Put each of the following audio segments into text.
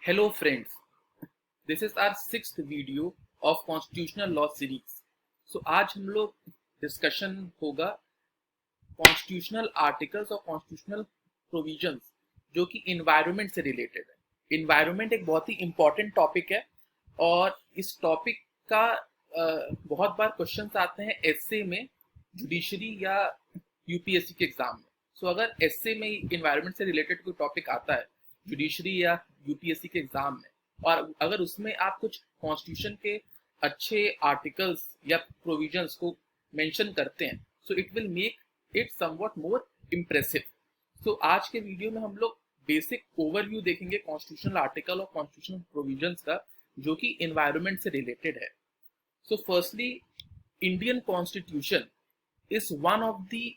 Hello friends, this is our sixth video of Constitutional Law Series. So आज हम लोग discussion होगा constitutional articles और कॉन्स्टिट्यूशनल प्रोविजंस जो कि इन्वायरमेंट से रिलेटेड है। इन्वायरमेंट एक बहुत ही इम्पॉर्टेंट टॉपिक है और इस टॉपिक का बहुत बार क्वेश्चंस आते हैं एसए में, जुडिशरी या यूपीएससी के एग्जाम में। सो अगर एसए में इन्वायरमेंट से रिलेटेड कोई टॉपिक आता है जुडिशरी या यूपीएससी के एग्जाम में, और अगर उसमें आप कुछ कॉन्स्टिट्यूशन के अच्छे आर्टिकल्स या प्रोविजंस को मेंशन करते हैं, so it will make it somewhat more impressive. So आज के वीडियो में हम लोग बेसिक ओवरव्यू देखेंगे कॉन्स्टिट्यूशनल आर्टिकल और कॉन्स्टिट्यूशनल प्रोविजंस का जो कि एनवायरनमेंट से रिलेटेड है। So firstly, Indian constitution is one of the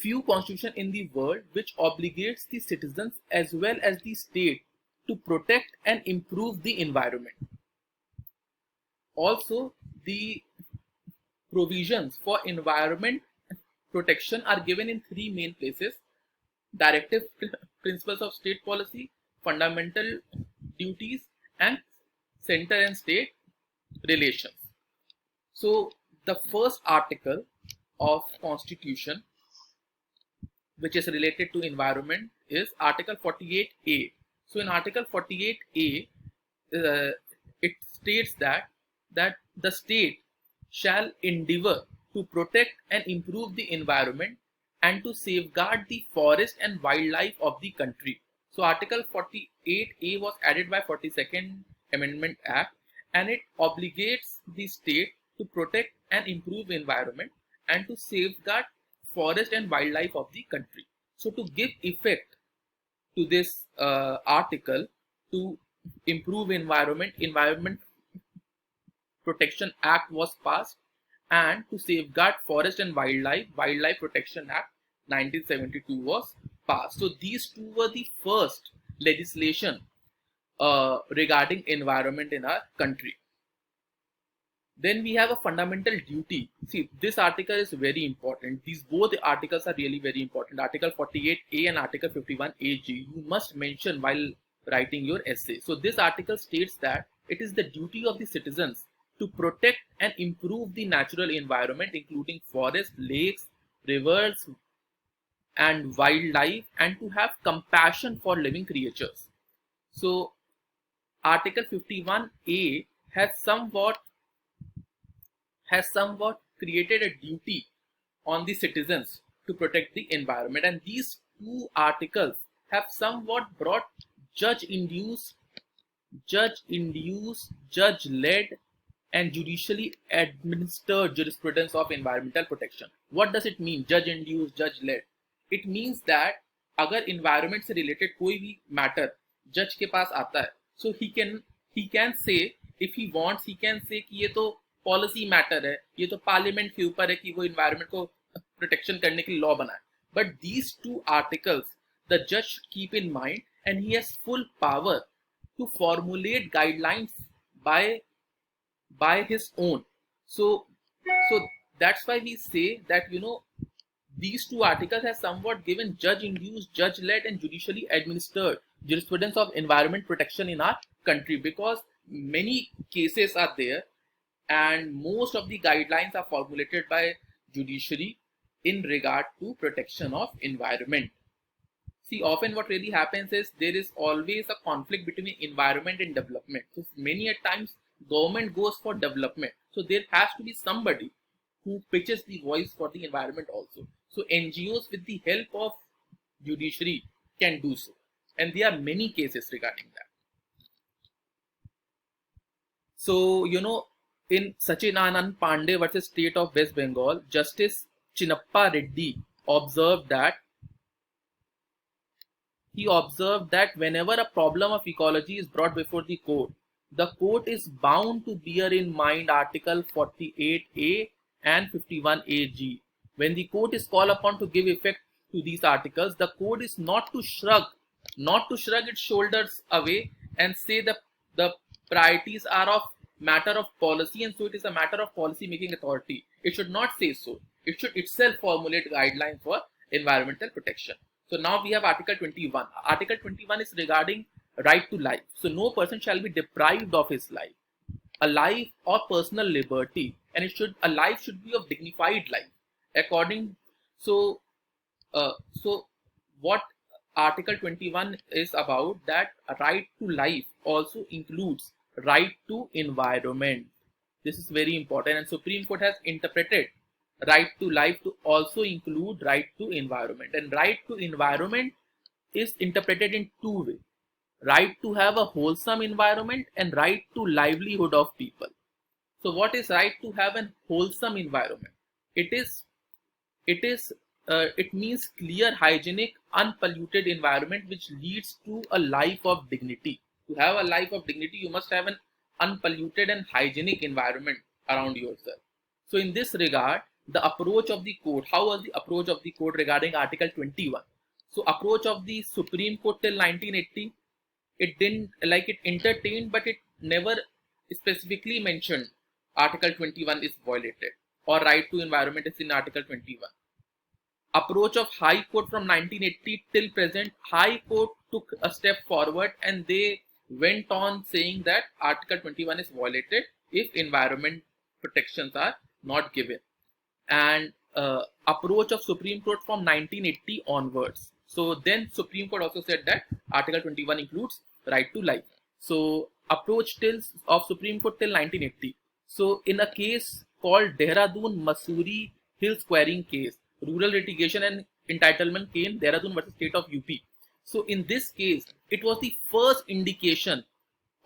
few constitution in the world which obligates the citizens as well as the state to protect and improve the environment. Also, the provisions for environment protection are given in three main places: directive principles of state policy, fundamental duties, and center and state relations. So the first article of constitution which is related to environment is Article 48A. So in Article 48A, it states that the state shall endeavor to protect and improve the environment and to safeguard the forest and wildlife of the country. So Article 48A was added by 42nd Amendment Act, and it obligates the state to protect and improve environment and to safeguard forest and wildlife of the country. So to give effect to this article, to improve Environment Protection Act was passed, and to safeguard forest and Wildlife Protection Act 1972 was passed. So these two were the first legislation regarding environment in our country. Then we have a fundamental duty. See, this article is very important. These both articles are really very important. Article 48A and Article 51AG. You must mention while writing your essay. So this article states that it is the duty of the citizens to protect and improve the natural environment, including forests, lakes, rivers, and wildlife, and to have compassion for living creatures. So Article 51A has somewhat created a duty on the citizens to protect the environment, and these two articles have somewhat brought judge-induced, judge-led, and judicially administered jurisprudence of environmental protection. What does it mean, judge-induced, judge-led? It means that अगर environment से related कोई भी matter judge के पास आता है, so he can say, if he wants, he can say कि ये तो पॉलिसी मैटर है, ये तो पार्लियामेंट के ऊपर है कि वो इन्वायरमेंट को प्रोटेक्शन करने के लिए लॉ बनाए. But these two articles the जज should keep in mind, and he has full power to formulate guidelines by his own. So that's why we say that, you know, these two articles have somewhat given judge-induced, judge-led, and judicially administered jurisprudence of environment protection in our country, because many cases are there and most of the guidelines are formulated by judiciary in regard to protection of environment. See, often what really happens is there is always a conflict between environment and development. So many a times government goes for development, so there has to be somebody who pitches the voice for the environment also. So NGOs with the help of judiciary can do so, and there are many cases regarding that. So, you know, in Sachinanand Pandey versus State of West Bengal, Justice Chinnappa Reddy observed that whenever a problem of ecology is brought before the court is bound to bear in mind Article 48A and 51AG. When the court is called upon to give effect to these articles, the court is not to shrug its shoulders away and say the priorities are of matter of policy, and so it is a matter of policy making authority. It should not say so. It should itself formulate guidelines for environmental protection. So now we have Article 21. Article 21 is regarding right to life. So no person shall be deprived of his life, a life or personal liberty, and a life should be of dignified life. According so so what Article 21 is about, that a right to life also includes right to environment. This is very important, and Supreme Court has interpreted right to life to also include right to environment. And right to environment is interpreted in two ways: right to have a wholesome environment and right to livelihood of people. So what is right to have a wholesome environment? It is it is it means clear, hygienic, unpolluted environment which leads to a life of dignity. To have a life of dignity, you must have an unpolluted and hygienic environment around yourself. So in this regard, the approach of the court, how was the approach of the court regarding Article 21? So approach of the Supreme Court till 1980, it didn't, like, it entertained, but it never specifically mentioned Article 21 is violated or right to environment is in Article 21. Approach of High Court from 1980 till present, High Court took a step forward and they went on saying that Article 21 is violated if environment protections are not given. And approach of Supreme Court from 1980 onwards. So then Supreme Court also said that Article 21 includes right to life. So approach till of Supreme Court till 1980. So in a case called Dehradun Mussoorie Hill Squaring case, rural litigation and entitlement came, Dehradun versus state of UP. So in this case, it was the first indication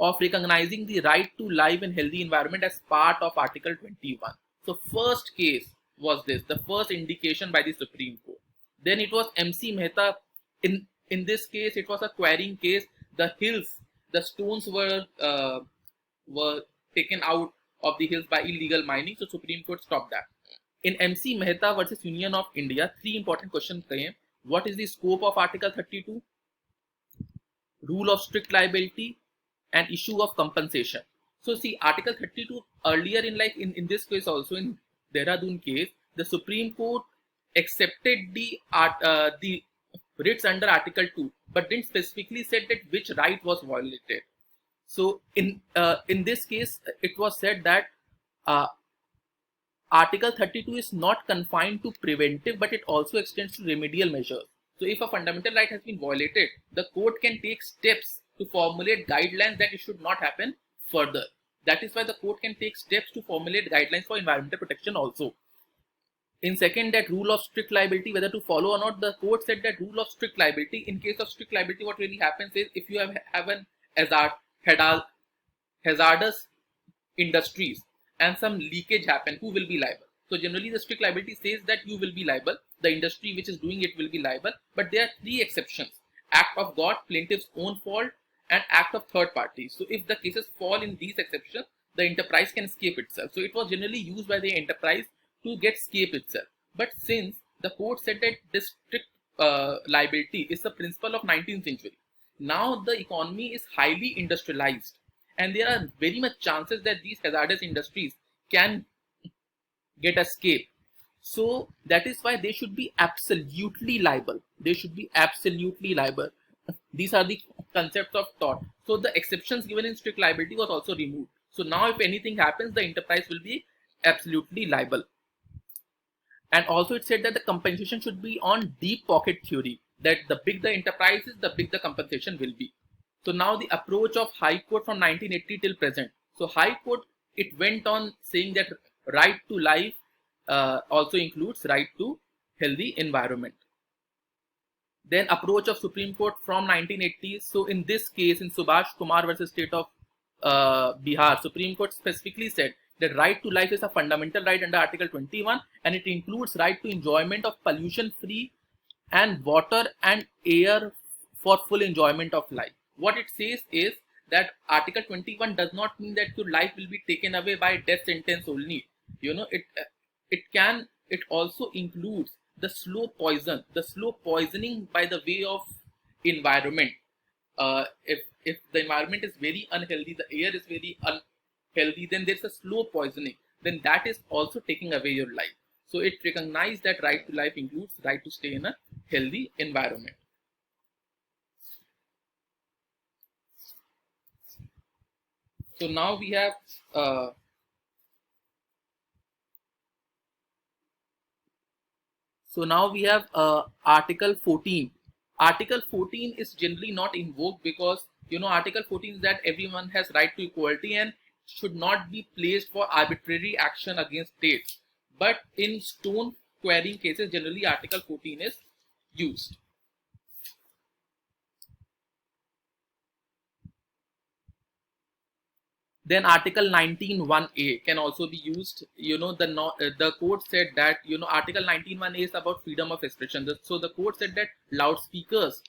of recognizing the right to live in healthy environment as part of Article 21. So first case was this, the first indication by the Supreme Court. Then it was MC Mehta. In this case, it was a quarrying case. The hills, the stones were taken out of the hills by illegal mining. So Supreme Court stopped that. In MC Mehta versus Union of India, three important questions came. What is the scope of Article 32? Rule of strict liability and issue of compensation. So see, Article 32 earlier in this case also, in Dehradun case, the Supreme Court accepted the writs under Article 2, but didn't specifically said that which right was violated. So in this case, it was said that Article 32 is not confined to preventive, but it also extends to remedial measures. So if a fundamental right has been violated, the court can take steps to formulate guidelines that it should not happen further. That is why the court can take steps to formulate guidelines for environmental protection also. In second, that rule of strict liability, whether to follow or not, the court said that rule of strict liability, in case of strict liability, what really happens is if you have an hazardous industries and some leakage happen, who will be liable? So generally the strict liability says that you will be liable, the industry which is doing it will be liable, but there are three exceptions: act of God, plaintiff's own fault, and act of third parties. So if the cases fall in these exceptions, the enterprise can escape itself. So it was generally used by the enterprise to get escape itself. But since the court said that this strict liability is the principle of 19th century, now the economy is highly industrialized and there are very much chances that these hazardous industries can get escape. So that is why they should be absolutely liable. They should be absolutely liable. These are the concepts of tort. So the exceptions given in strict liability was also removed. So now if anything happens, the enterprise will be absolutely liable. And also it said that the compensation should be on deep pocket theory, that the big the enterprise is, the big the compensation will be. So now the approach of High Court from 1980 till present. So High Court, it went on saying that right to life also includes right to healthy environment. Then approach of Supreme Court from 1980s. So in this case, in Subhash Kumar versus State of Bihar, Supreme Court specifically said that right to life is a fundamental right under Article 21 and it includes right to enjoyment of pollution free and water and air for full enjoyment of life. What it says is that Article 21 does not mean that your life will be taken away by death sentence only. You know, it also includes the slow poisoning by the way of environment. If the environment is very unhealthy, the air is very unhealthy, then there's a slow poisoning, then that is also taking away your life. So it recognized that right to life includes right to stay in a healthy environment. So now we have Article 14. Article 14 is generally not invoked because Article 14 is that everyone has right to equality and should not be placed for arbitrary action against states. But in stone quarrying cases, generally Article 14 is used. Then Article 19(1)(a) can also be used. The court said that Article 19(1)(a) is about freedom of expression. So the court said that loudspeakers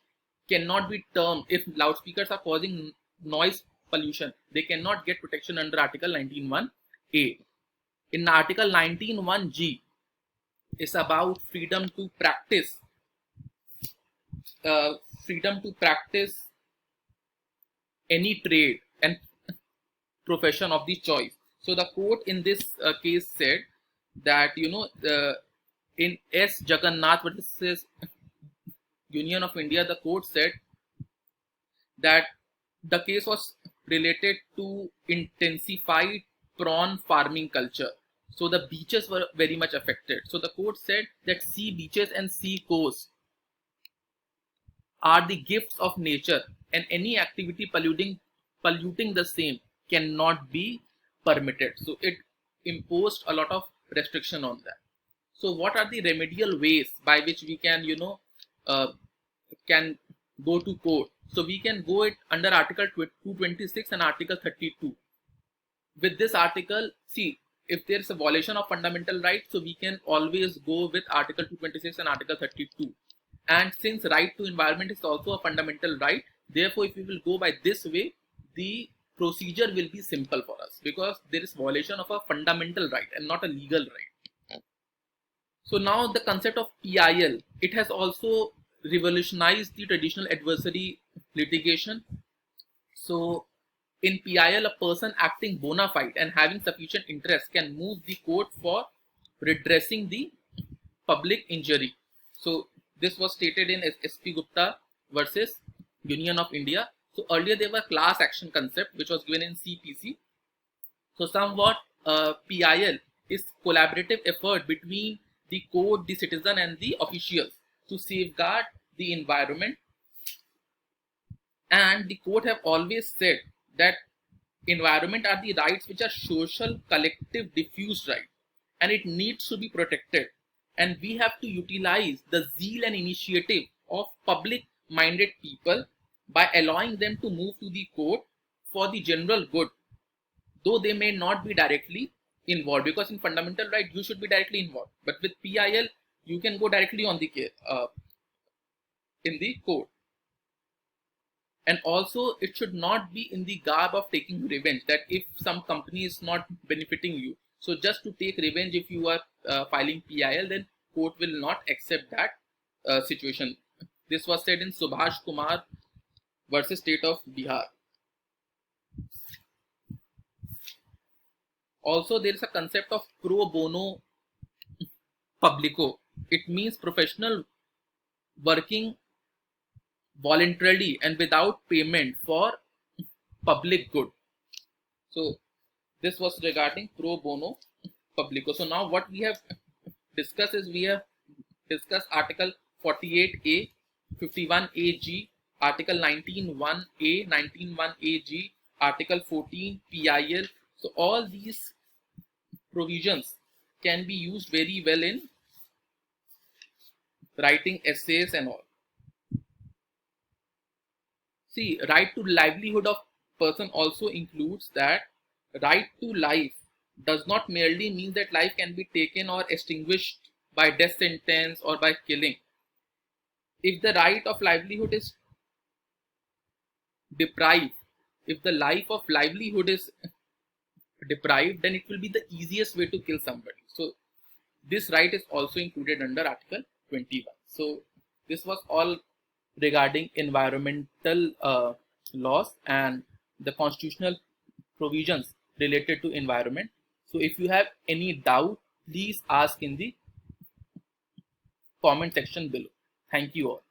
cannot be termed, if loudspeakers are causing noise pollution, they cannot get protection under Article 19(1)(a). In Article 19(1)(g) is about freedom to practice any trade and profession of the choice. So the court in this case said that in S. Jagannath versus Union of India, the court said that the case was related to intensified prawn farming culture. So the beaches were very much affected. So the court said that sea beaches and sea coasts are the gifts of nature, and any activity polluting the same cannot be permitted. So it imposed a lot of restriction on that. So what are the remedial ways by which we can can go to court? So we can go it under Article 226 and Article 32. With this article, see, if there is a violation of fundamental rights, so we can always go with Article 226 and Article 32. And since right to environment is also a fundamental right, therefore if we will go by this way, the procedure will be simple for us, because there is violation of a fundamental right and not a legal right. So now the concept of PIL, it has also revolutionized the traditional adversary litigation. So in PIL, a person acting bona fide and having sufficient interest can move the court for redressing the public injury. So this was stated in SP Gupta versus Union of India. So earlier there were class action concept which was given in CPC. So somewhat PIL is collaborative effort between the court, the citizen and the officials to safeguard the environment. And the court have always said that environment are the rights which are social, collective, diffused right, and it needs to be protected. And we have to utilize the zeal and initiative of public minded people by allowing them to move to the court for the general good, though they may not be directly involved, because in fundamental right you should be directly involved, but with PIL you can go directly on the in the court. And also it should not be in the garb of taking revenge, that if some company is not benefiting you, so just to take revenge, if you are filing PIL, then court will not accept that situation. This was said in Subhash Kumar versus State of Bihar. Also there is a concept of pro bono publico. It means professional working voluntarily and without payment for public good. So this was regarding pro bono publico. So now what we have discussed is, we have discussed Article 48A, 51AG, Article 19(1)(a), 19(1)(a)(g), Article 14 PIL. So all these provisions can be used very well in writing essays and all. See, right to livelihood of person also includes that right to life does not merely mean that life can be taken or extinguished by death sentence or by killing. If the right of livelihood is deprived, if the life of livelihood is deprived, then it will be the easiest way to kill somebody. So this right is also included under Article 21. So this was all regarding environmental laws and the constitutional provisions related to environment. So if you have any doubt, please ask in the comment section below. Thank you all.